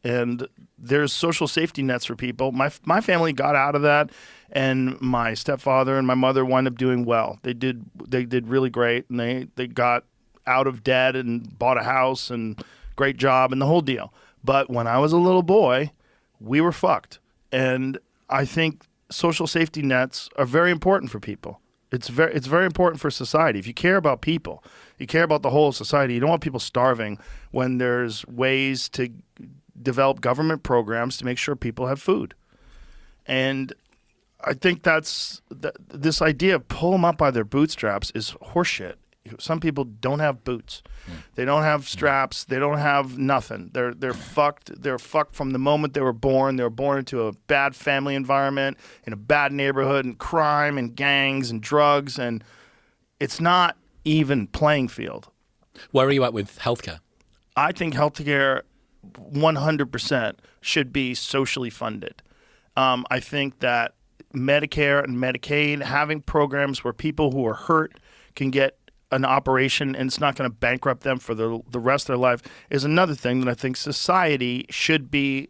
And there's social safety nets for people. My family got out of that, and my stepfather and my mother wound up doing well. They did really great, and they got out of debt and bought a house and great job and the whole deal. But when I was a little boy, we were fucked. And I think social safety nets are very important for people. It's very important for society. If you care about people, you care about the whole society. You don't want people starving when there's ways to develop government programs to make sure people have food. And I think this idea of pull them up by their bootstraps is horseshit. Some people don't have boots. They don't have straps. They don't have nothing. They're fucked. They're fucked from the moment they were born. They were born into a bad family environment, in a bad neighborhood, and crime and gangs and drugs, and it's not even playing field. Where are you at with healthcare? I think healthcare 100% should be socially funded. I think that Medicare and Medicaid, having programs where people who are hurt can get an operation and it's not going to bankrupt them for the rest of their life, is another thing that I think society should be.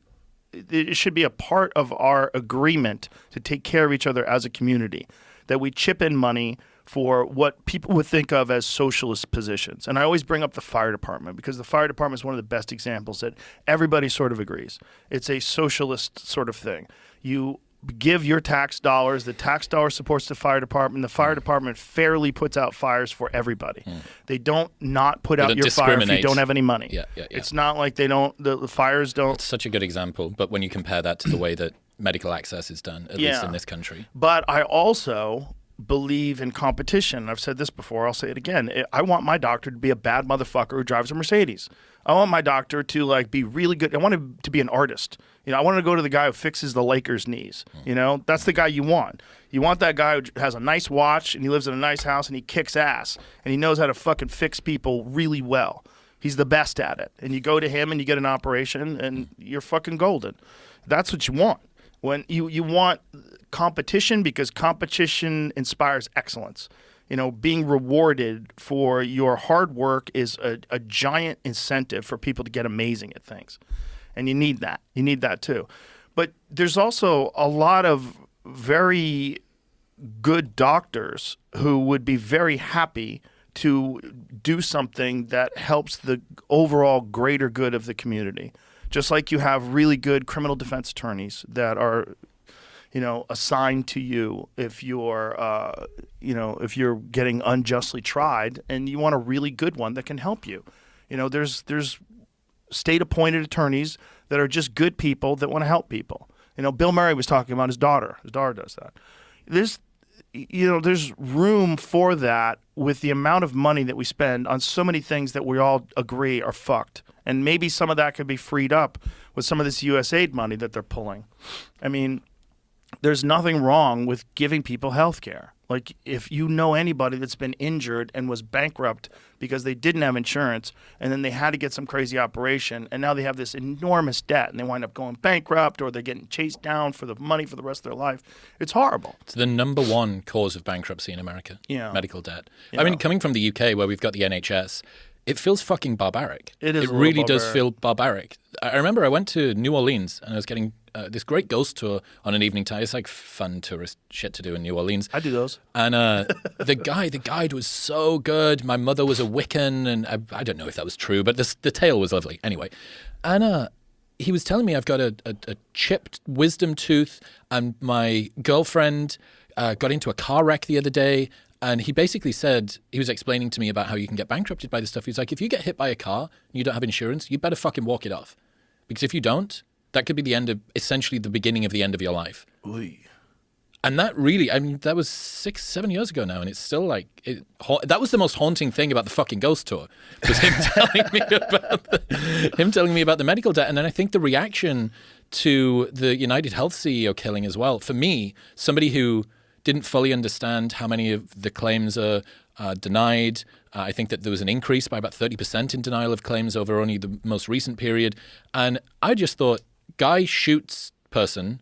It should be a part of our agreement to take care of each other as a community, that we chip in money for what people would think of as socialist positions. And I always bring up the fire department because the fire department is one of the best examples that everybody sort of agrees. It's a socialist sort of thing. You give your tax dollars, the tax dollar supports the fire department fairly puts out fires for everybody. They don't not put out your fire if you don't have any money. Yeah. It's not like they don't, the fires don't. It's such a good example, but when you compare that to the way that medical access is done, at least in this country. But I also believe in competition. I've said this before, I'll say it again. I want my doctor to be a bad motherfucker who drives a Mercedes. I want my doctor to be really good. I want him to be an artist. I want to go to the guy who fixes the Lakers' knees. That's the guy you want. You want that guy who has a nice watch and he lives in a nice house and he kicks ass and he knows how to fucking fix people really well. He's the best at it. And you go to him and you get an operation and you're fucking golden. That's what you want. When you want competition, because competition inspires excellence. Being rewarded for your hard work is a giant incentive for people to get amazing at things. And you need that. You need that too. But there's also a lot of very good doctors who would be very happy to do something that helps the overall greater good of the community. Just like you have really good criminal defense attorneys that are, assigned to you if you're, if you're getting unjustly tried, and you want a really good one that can help you. There's state-appointed attorneys that are just good people that want to help people. Bill Murray was talking about his daughter. His daughter does that. There's room for that with the amount of money that we spend on so many things that we all agree are fucked. And maybe some of that could be freed up with some of this USAID money that they're pulling. I mean, there's nothing wrong with giving people health care. Like, if you know anybody that's been injured and was bankrupt because they didn't have insurance and then they had to get some crazy operation and now they have this enormous debt and they wind up going bankrupt or they're getting chased down for the money for the rest of their life, it's horrible. It's the number one cause of bankruptcy in America, medical debt. I mean, coming from the UK where we've got the NHS, it feels fucking barbaric. It is. It really does feel barbaric. I remember I went to New Orleans and I was getting this great ghost tour on an evening time. It's like fun tourist shit to do in New Orleans. I do those. And the guide was so good. My mother was a Wiccan, and I don't know if that was true, but the tale was lovely. Anyway, and he was telling me I've got a chipped wisdom tooth, and my girlfriend got into a car wreck the other day. And he basically said, he was explaining to me about how you can get bankrupted by this stuff. He was like, if you get hit by a car and you don't have insurance, you better fucking walk it off. Because if you don't, that could be essentially the beginning of the end of your life. Oy. And that really, that was 6-7 years ago now, and it's still that was the most haunting thing about the fucking ghost tour, was him telling me about the medical debt. And then I think the reaction to the United Health CEO killing as well, for me, somebody who didn't fully understand how many of the claims are denied. I think that there was an increase by about 30% in denial of claims over only the most recent period. And I just thought, guy shoots person,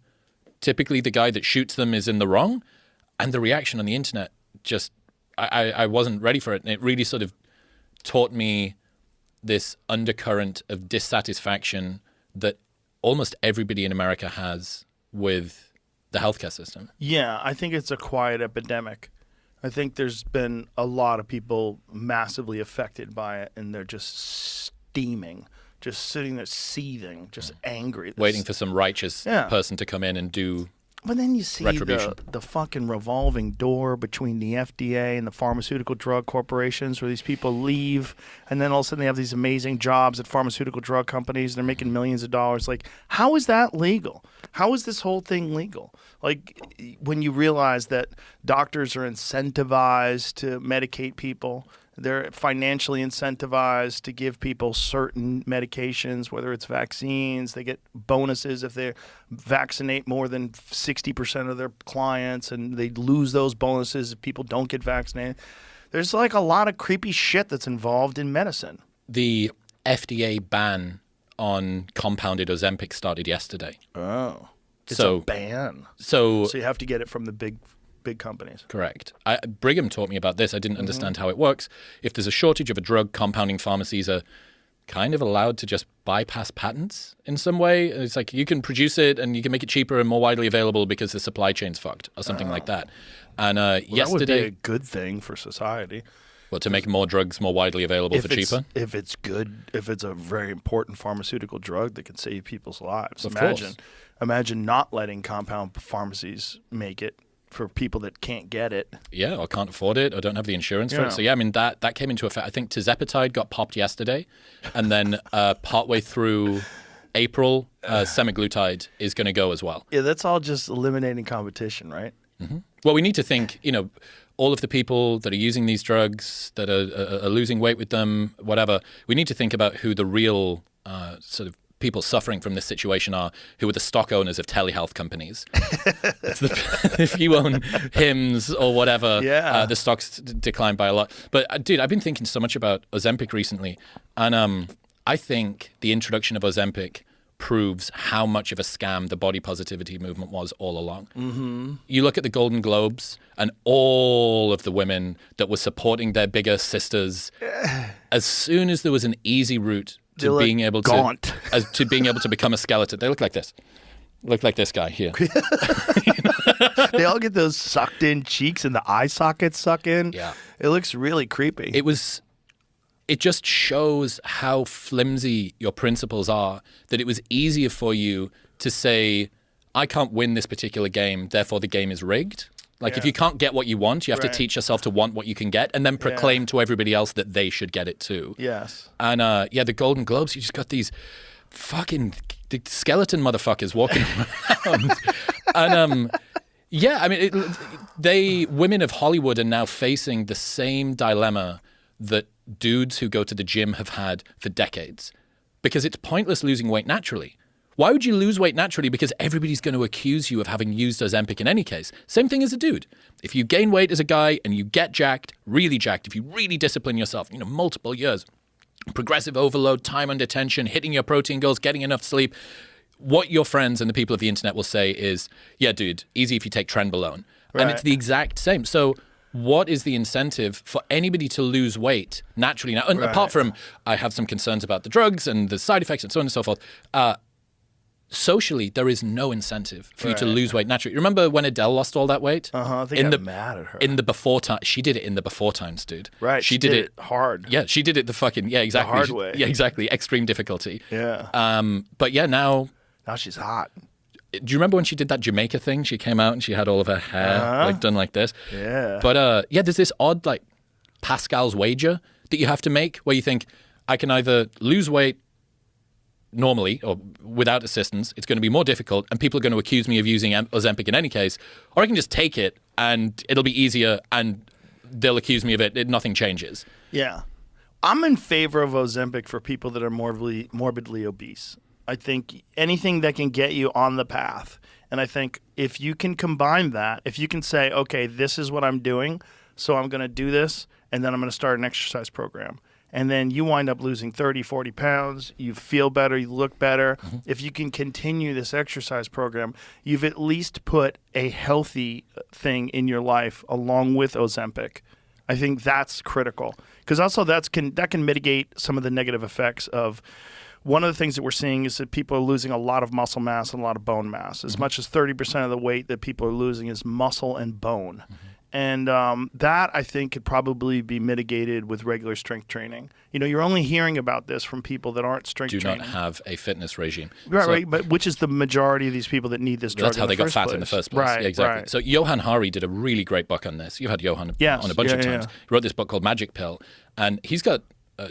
typically the guy that shoots them is in the wrong. And the reaction on the internet just, I wasn't ready for it. And it really sort of taught me this undercurrent of dissatisfaction that almost everybody in America has with the healthcare system. Yeah, I think it's a quiet epidemic. I think there's been a lot of people massively affected by it, and they're just steaming, just sitting there seething, just angry. Waiting for some righteous person to come in and do But then you see the fucking revolving door between the FDA and the pharmaceutical drug corporations where these people leave, and then all of a sudden they have these amazing jobs at pharmaceutical drug companies. They're making millions of dollars. Like, how is that legal? How is this whole thing legal? Like, when you realize that doctors are incentivized to medicate people, they're financially incentivized to give people certain medications, whether it's vaccines. They get bonuses if they vaccinate more than 60% of their clients, and they lose those bonuses if people don't get vaccinated. There's like a lot of creepy shit that's involved in medicine. The FDA ban on compounded Ozempic started yesterday. Oh. It's a ban. So you have to get it from the big companies. Correct. Brigham taught me about this. I didn't understand how it works. If there's a shortage of a drug, compounding pharmacies are kind of allowed to just bypass patents in some way. It's like you can produce it and you can make it cheaper and more widely available because the supply chain's fucked or something like that. And yesterday, that would be a good thing for society. Well, to make more drugs more widely available for cheaper? If it's good, if it's a very important pharmaceutical drug that can save people's lives. Of course. Imagine not letting compound pharmacies make it for people that can't get it. Yeah, or can't afford it, or don't have the insurance for it. So yeah, I mean, that came into effect. I think tirzepatide got popped yesterday, and then partway through April, semaglutide is going to go as well. Yeah, that's all just eliminating competition, right? Mm-hmm. Well, we need to think, all of the people that are using these drugs, that are losing weight with them, whatever, we need to think about who the real sort of people suffering from this situation are, who are the stock owners of telehealth companies. If you own Hims or whatever, the stocks decline by a lot. But dude, I've been thinking so much about Ozempic recently, and I think the introduction of Ozempic proves how much of a scam the body positivity movement was all along. Mm-hmm. You look at the Golden Globes and all of the women that were supporting their bigger sisters, as soon as there was an easy route to being able to being able to become a skeleton, they look like this. Look like this guy here. They all get those sucked in cheeks and the eye sockets suck in. Yeah. It looks really creepy. It just shows how flimsy your principles are, that it was easier for you to say, I can't win this particular game, therefore the game is rigged. Like, if you can't get what you want, you have to teach yourself to want what you can get and then proclaim to everybody else that they should get it too. Yes. And the Golden Globes, you just got these fucking skeleton motherfuckers walking around. And I mean, women of Hollywood are now facing the same dilemma that dudes who go to the gym have had for decades, because it's pointless losing weight naturally. Why would you lose weight naturally? Because everybody's going to accuse you of having used Ozempic in any case. Same thing as a dude. If you gain weight as a guy and you get jacked, really jacked, if you really discipline yourself, multiple years, progressive overload, time under tension, hitting your protein goals, getting enough sleep, what your friends and the people of the internet will say is, yeah, dude, easy if you take Trenbolone. Right. And it's the exact same. So what is the incentive for anybody to lose weight naturally now? And apart from, I have some concerns about the drugs and the side effects and so on and so forth, socially, there is no incentive for you to lose weight naturally. Remember when Adele lost all that weight? I think I'm mad at her. In the before time, she did it in the before times, dude. Right, she did it hard. Yeah, she did it exactly. The hard way. Yeah, exactly. Extreme difficulty. Yeah. But yeah, now she's hot. Do you remember when she did that Jamaica thing? She came out and she had all of her hair done like this. Yeah. But there's this odd like Pascal's wager that you have to make where you think, I can either lose weight normally or without assistance, it's going to be more difficult and people are going to accuse me of using Ozempic in any case, or I can just take it and it'll be easier and they'll accuse me of it. Nothing changes. Yeah. I'm in favor of Ozempic for people that are morbidly obese. I think anything that can get you on the path. And I think if you can combine that, if you can say, okay, this is what I'm doing, so I'm going to do this, and then I'm going to start an exercise program. And then you wind up losing 30, 40 pounds, you feel better, you look better. Mm-hmm. If you can continue this exercise program, you've at least put a healthy thing in your life along with Ozempic. I think that's critical. Because also that can mitigate some of the negative effects of one of the things that we're seeing is that people are losing a lot of muscle mass and a lot of bone mass. As much as 30% of the weight that people are losing is muscle and bone. And that, I think, could probably be mitigated with regular strength training. You know, you're only hearing about this from people that aren't strength training. Do not have a fitness regime. Right, So right. But which is the majority of these people that need this drug that's how they got fat in the first place. Right, Yeah, exactly. right. So Johan Hari did a really great book on this. You've had Johan Yes, on a bunch of yeah, times. yeah. He wrote this book called Magic Pill. And he's got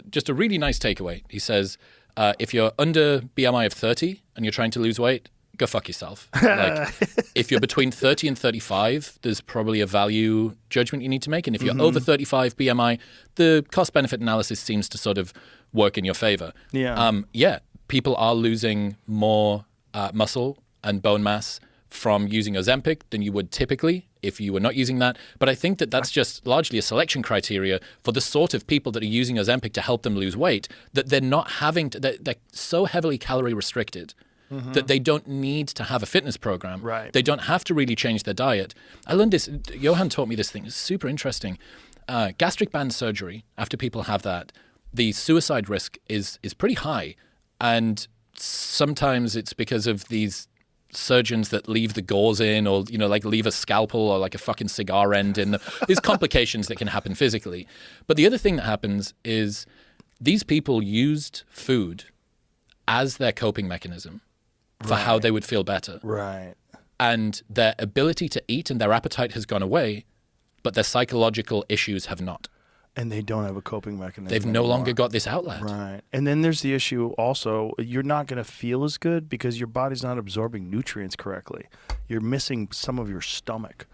just a really nice takeaway. He says, if you're under BMI of 30 and you're trying to lose weight, go fuck yourself. Like, if you're between 30 and 35, there's probably a value judgment you need to make. And if you're over 35 BMI, the cost-benefit analysis seems to sort of work in your favor. Yeah. People are losing more muscle and bone mass from using Ozempic than you would typically if you were not using that. But I think that that's just largely a selection criteria for the sort of people that are using Ozempic to help them lose weight, that they're not having to, they're so heavily calorie restricted that they don't need to have a fitness program. Right. They don't have to really change their diet. I learned this, Johan taught me this thing, it's super interesting. Gastric band surgery, after people have that, the suicide risk is pretty high. And sometimes it's because of these surgeons that leave the gauze in, or, you know, like leave a scalpel or like a fucking cigar end in. There's complications that can happen physically. But the other thing that happens is these people used food as their coping mechanism for how they would feel better. Right. And their ability to eat and their appetite has gone away, but their psychological issues have not. And they don't have a coping mechanism. They've no longer got this outlet. Right. And then there's the issue also, you're not going to feel as good because your body's not absorbing nutrients correctly. You're missing some of your stomach.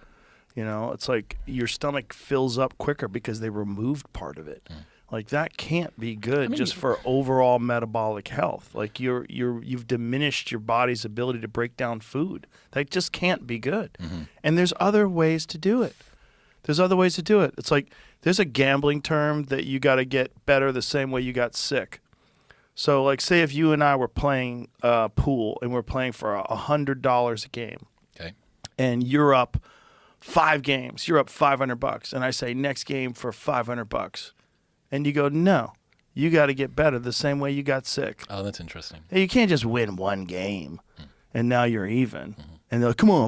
You know, it's like your stomach fills up quicker because they removed part of it. Like that can't be good just for overall metabolic health. Like you've diminished your body's ability to break down food. That just can't be good. And there's other ways to do it. There's other ways to do it. It's like there's a gambling term that you got to get better the same way you got sick. So like say if you and I were playing pool and we're playing for $100 a game. Okay. And you're up 5 games. You're up $500 and I say next game for $500. And you go, no, you got to get better the same way you got sick. Oh, that's interesting. You can't just win one game and now you're even. And they're like, come on,